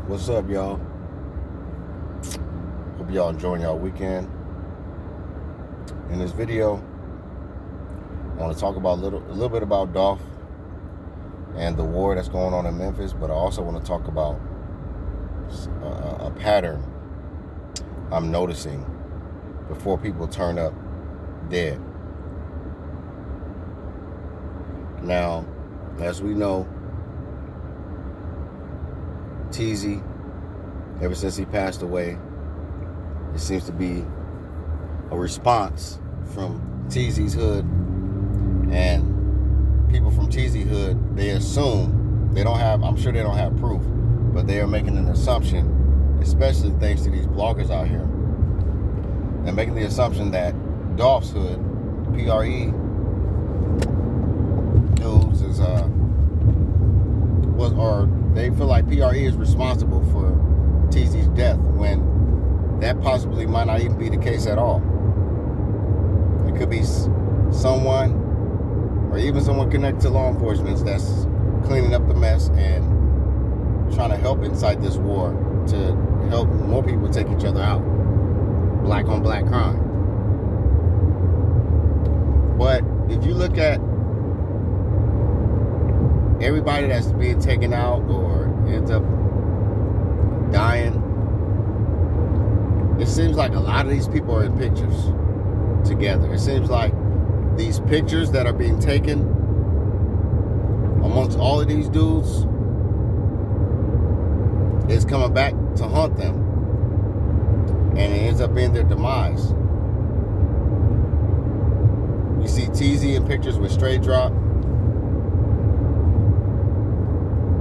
What's up, y'all? Hope y'all enjoying y'all weekend. In this video, I want to talk about a little bit about Dolph and the war that's going on in Memphis, but I also want to talk about a pattern I'm noticing before people turn up dead. Now, as we know, TZ, ever since he passed away, it seems to be a response from TZ's hood, and people from TZ hood, they assume, I'm sure they don't have proof, but they are making an assumption, especially thanks to these bloggers out here. They're making the assumption that Dolph's hood, PRE dudes they feel like PRE is responsible for TZ's death, when that possibly might not even be the case at all. It could be someone, or even someone connected to law enforcement, that's cleaning up the mess and trying to help incite this war to help more people take each other out. Black on black crime. But if you look at everybody that's being taken out or ends up dying, it seems like a lot of these people are in pictures together. It seems like these pictures that are being taken amongst all of these dudes is coming back to haunt them, and it ends up being their demise. You see TZ in pictures with Straight Drop,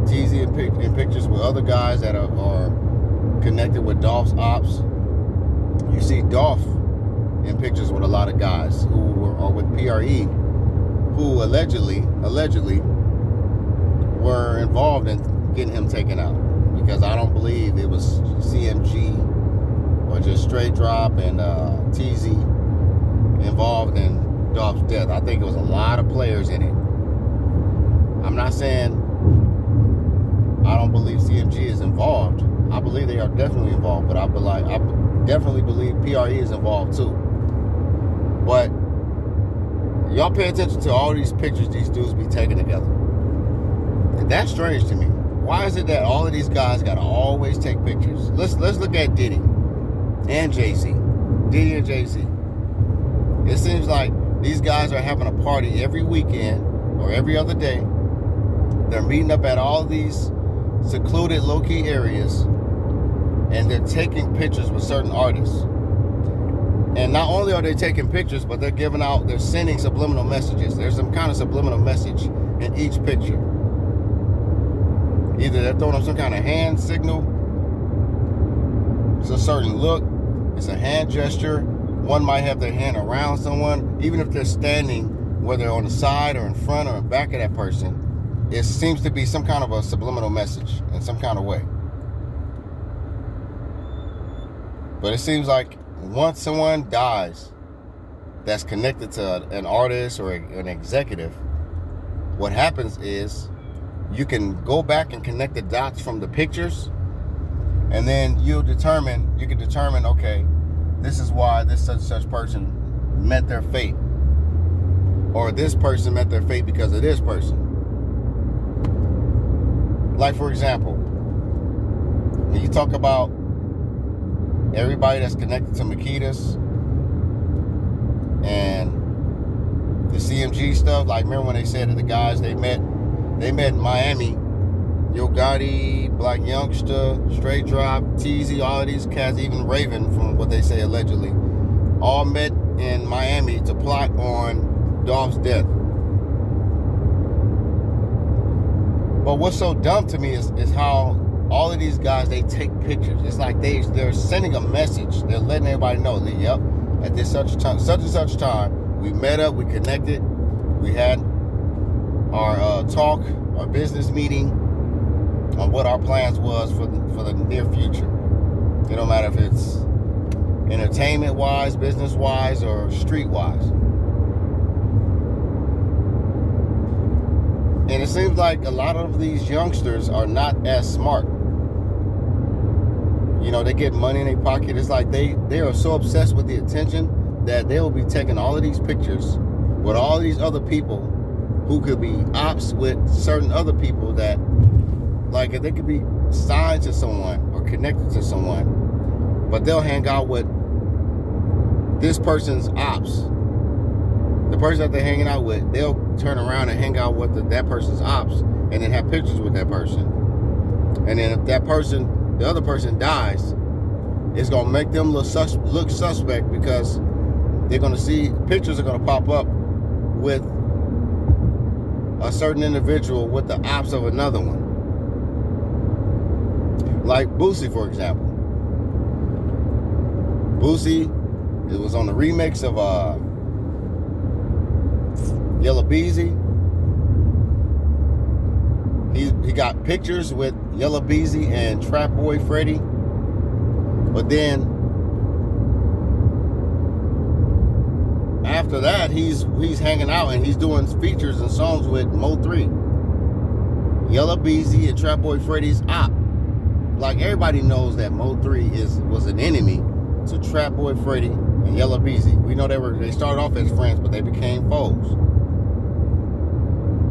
TZ in pictures with other guys that are connected with Dolph's ops. You see Dolph in pictures with a lot of guys who are with PRE, who allegedly were involved in getting him taken out. Because I don't believe it was CMG or just Straight Drop and TZ involved in Dolph's death. I think it was a lot of players in it. I'm not saying I don't believe CMG is involved. I believe they are definitely involved, but I definitely believe PRE is involved too. But y'all pay attention to all these pictures these dudes be taking together. And that's strange to me. Why is it that all of these guys gotta always take pictures? Let's look at Diddy and Jay-Z. Diddy and Jay-Z. It seems like these guys are having a party every weekend or every other day. They're meeting up at all these secluded low-key areas, and they're taking pictures with certain artists. And not only are they taking pictures, but they're sending subliminal messages. There's some kind of subliminal message in each picture. Either they're throwing up some kind of hand signal, it's a certain look, it's a hand gesture. One might have their hand around someone, even if they're standing, whether on the side or in front or in back of that person. It seems to be some kind of a subliminal message in some kind of way. But it seems like once someone dies that's connected to an artist or an executive, what happens is you can go back and connect the dots from the pictures, and then you can determine, okay, this is why this such person met their fate, or this person met their fate because of this person. Like, for example, when you talk about everybody that's connected to Makitas and the CMG stuff, like, remember when they said that the guys they met in Miami, Yo Gotti, Black Youngster, Straight Drop, TZ, all of these cats, even Raven, from what they say allegedly, all met in Miami to plot on Dolph's death. But what's so dumb to me is how all of these guys, they take pictures. It's like they're sending a message. They're letting everybody know that, yep, at this such and such time, we met up, we connected, we had our talk, our business meeting on what our plans was for the near future. It don't matter if it's entertainment-wise, business-wise, or street-wise. And it seems like a lot of these youngsters are not as smart. they get money in their pocket. It's like they are so obsessed with the attention that they'll be taking all of these pictures with all these other people who could be ops with certain other people that, like, if they could be signed to someone or connected to someone, but they'll hang out with this person's ops. The person that they're hanging out with, they'll turn around and hang out with that person's ops and then have pictures with that person. And then if the other person dies, it's going to make them look suspect, because they're going to see pictures are going to pop up with a certain individual with the ops of another one. Like Boosie, for example. Boosie, it was on the remix of Yella Beezy. He got pictures with Yella Beezy and Trap Boy Freddy. But then after that, he's hanging out and he's doing features and songs with Mo3. Yella Beezy and Trap Boy Freddy's op. Like, everybody knows that Mo3 was an enemy to Trap Boy Freddy and Yella Beezy. We know they started off as friends, but they became foes.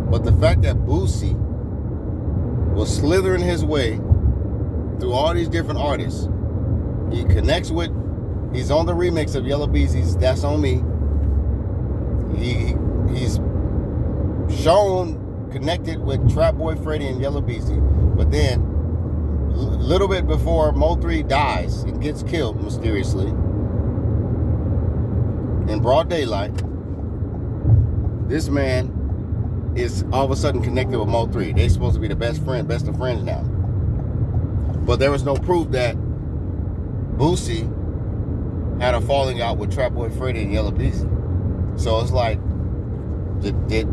But the fact that Boosie was slithering his way through all these different artists, he's on the remix of Yella Beezy's That's On Me. He's shown connected with Trap Boy Freddy and Yella Beezy, but then a little bit before Mo3 dies and gets killed mysteriously in broad daylight, this man is all of a sudden connected with Mo3. They're supposed to be the best of friends now. But there was no proof that Boosie had a falling out with Trap Boy Freddy and Yella Beezy. So it's like, did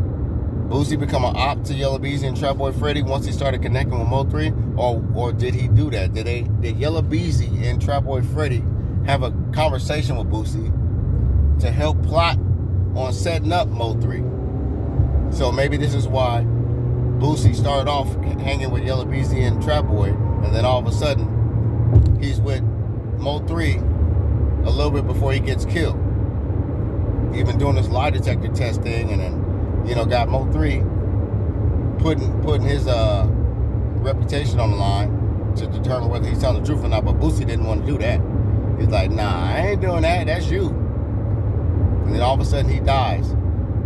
Boosie become an op to Yella Beezy and Trap Boy Freddy once he started connecting with Mo3? Or did he do that? Did Yella Beezy and Trap Boy Freddy have a conversation with Boosie to help plot on setting up Mo3? So maybe this is why Boosie started off hanging with Yella Beezy and Trap Boy, and then all of a sudden he's with Mo3 a little bit before he gets killed. Even doing this lie detector test thing, and then got Mo3 putting his reputation on the line to determine whether he's telling the truth or not. But Boosie didn't want to do that. He's like, nah, I ain't doing that. That's you. And then all of a sudden he dies.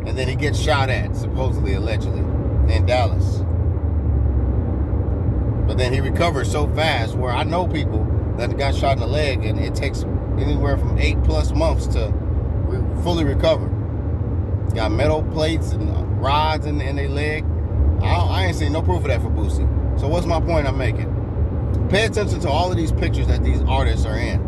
And then he gets shot at, supposedly, allegedly, in Dallas. But then he recovers so fast, where I know people that got shot in the leg, and it takes anywhere from 8+ months to fully recover. Got metal plates and rods in their leg. I ain't seen no proof of that for Boosie. So what's my point I'm making? Pay attention to all of these pictures that these artists are in.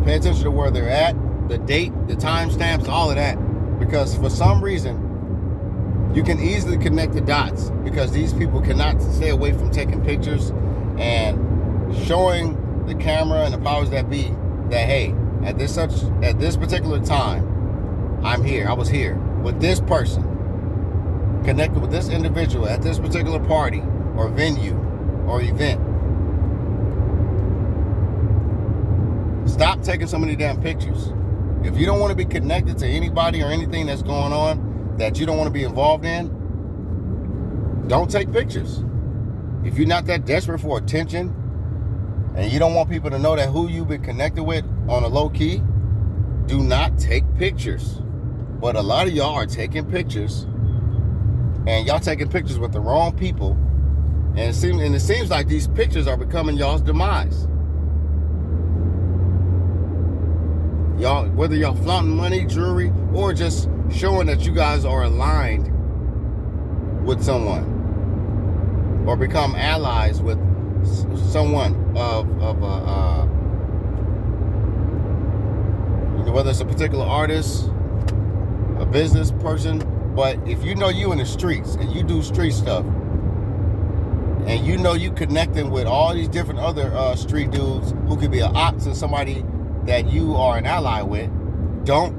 Pay attention to where they're at, the date, the timestamps, all of that. Because for some reason, you can easily connect the dots, because these people cannot stay away from taking pictures and showing the camera and the powers that be that, hey, at this particular time, I'm here. I was here with this person, connected with this individual at this particular party or venue or event. Stop taking so many damn pictures. If you don't want to be connected to anybody or anything that's going on that you don't want to be involved in, don't take pictures. If you're not that desperate for attention and you don't want people to know that who you've been connected with on a low key, do not take pictures. But a lot of y'all are taking pictures, and y'all taking pictures with the wrong people, and it seems like these pictures are becoming y'all's demise. Y'all, whether y'all flaunting money, jewelry, or just showing that you guys are aligned with someone, or become allies with someone whether it's a particular artist, a business person. But if you know you in the streets and you do street stuff, and you connecting with all these different other street dudes who could be an op to somebody that you are an ally with, don't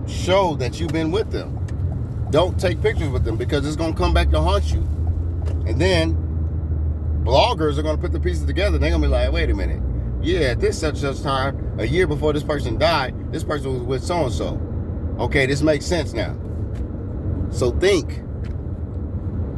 show that you've been with them. Don't take pictures with them, because it's going to come back to haunt you. And then bloggers are going to put the pieces together. They're going to be like, wait a minute. Yeah, at this such time, a year before this person died, this person was with so-and-so. Okay, this makes sense now. So think.